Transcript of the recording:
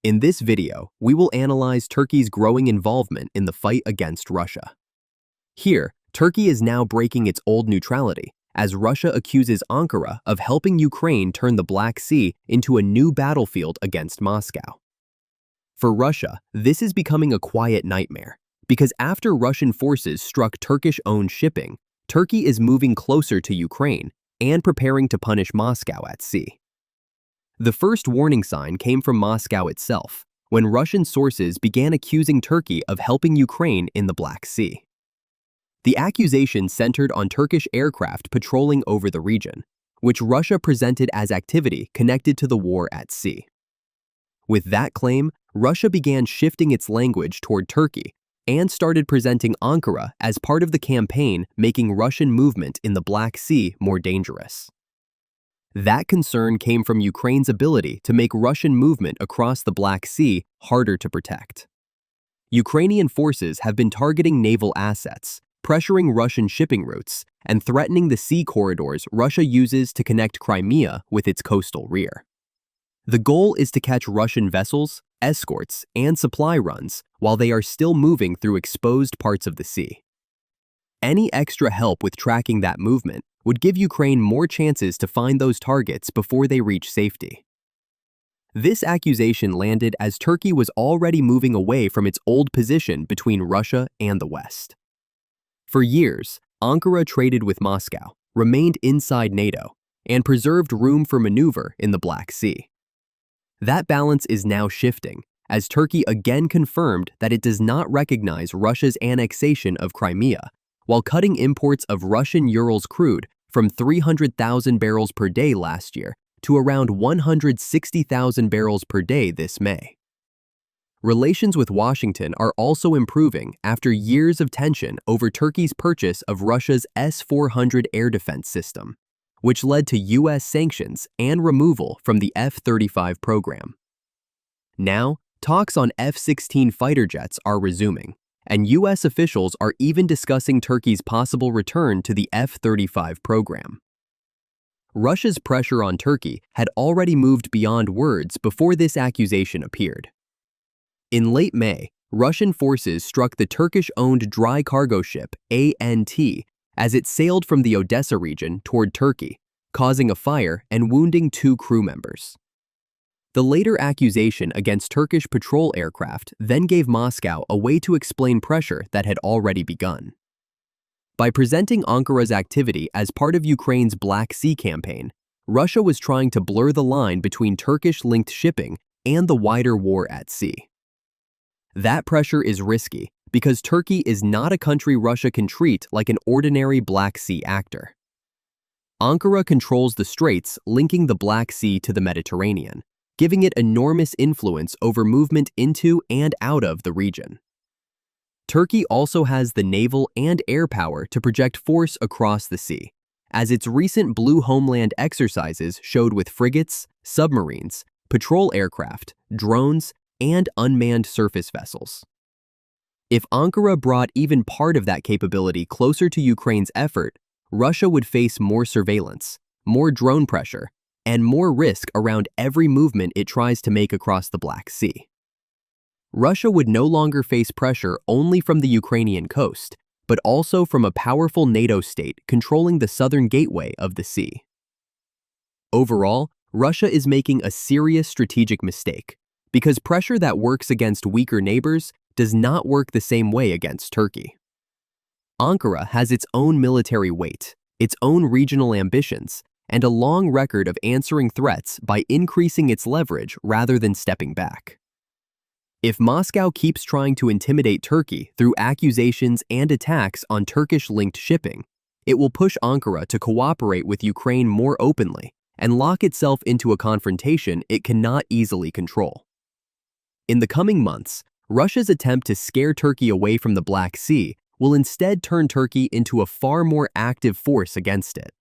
In this video, we will analyze Turkey's growing involvement in the fight against Russia. Here, Turkey is now breaking its old neutrality, as Russia accuses Ankara of helping Ukraine turn the Black Sea into a new battlefield against Moscow. For Russia, this is becoming a quiet nightmare, because after Russian forces struck Turkish-owned shipping, Turkey is moving closer to Ukraine and preparing to punish Moscow at sea. The first warning sign came from Moscow itself, when Russian sources began accusing Turkey of helping Ukraine in the Black Sea. The accusation centered on Turkish aircraft patrolling over the region, which Russia presented as activity connected to the war at sea. With that claim, Russia began shifting its language toward Turkey and started presenting Ankara as part of the campaign making Russian movement in the Black Sea more dangerous. That concern came from Ukraine's ability to make Russian movement across the Black Sea harder to protect. Ukrainian forces have been targeting naval assets, pressuring Russian shipping routes, and threatening the sea corridors Russia uses to connect Crimea with its coastal rear. The goal is to catch Russian vessels, escorts, and supply runs while they are still moving through exposed parts of the sea. Any extra help with tracking that movement would give Ukraine more chances to find those targets before they reach safety. This accusation landed as Turkey was already moving away from its old position between Russia and the West. For years, Ankara traded with Moscow, remained inside NATO, and preserved room for maneuver in the Black Sea. That balance is now shifting, as Turkey again confirmed that it does not recognize Russia's annexation of Crimea, while cutting imports of Russian Urals crude from 300,000 barrels per day last year to around 160,000 barrels per day this May. Relations with Washington are also improving after years of tension over Turkey's purchase of Russia's S-400 air defense system, which led to U.S. sanctions and removal from the F-35 program. Now, talks on F-16 fighter jets are resuming, and U.S. officials are even discussing Turkey's possible return to the F-35 program. Russia's pressure on Turkey had already moved beyond words before this accusation appeared. In late May, Russian forces struck the Turkish-owned dry cargo ship ANT as it sailed from the Odessa region toward Turkey, causing a fire and wounding 2 crew members. The later accusation against Turkish patrol aircraft then gave Moscow a way to explain pressure that had already begun. By presenting Ankara's activity as part of Ukraine's Black Sea campaign, Russia was trying to blur the line between Turkish-linked shipping and the wider war at sea. That pressure is risky because Turkey is not a country Russia can treat like an ordinary Black Sea actor. Ankara controls the straits linking the Black Sea to the Mediterranean, giving it enormous influence over movement into and out of the region. Turkey also has the naval and air power to project force across the sea, as its recent Blue Homeland exercises showed with frigates, submarines, patrol aircraft, drones, and unmanned surface vessels. If Ankara brought even part of that capability closer to Ukraine's effort, Russia would face more surveillance, more drone pressure, and more risk around every movement it tries to make across the Black Sea. Russia would no longer face pressure only from the Ukrainian coast, but also from a powerful NATO state controlling the southern gateway of the sea. Overall, Russia is making a serious strategic mistake, because pressure that works against weaker neighbors does not work the same way against Turkey. Ankara has its own military weight, its own regional ambitions, and a long record of answering threats by increasing its leverage rather than stepping back. If Moscow keeps trying to intimidate Turkey through accusations and attacks on Turkish-linked shipping, it will push Ankara to cooperate with Ukraine more openly and lock itself into a confrontation it cannot easily control. In the coming months, Russia's attempt to scare Turkey away from the Black Sea will instead turn Turkey into a far more active force against it.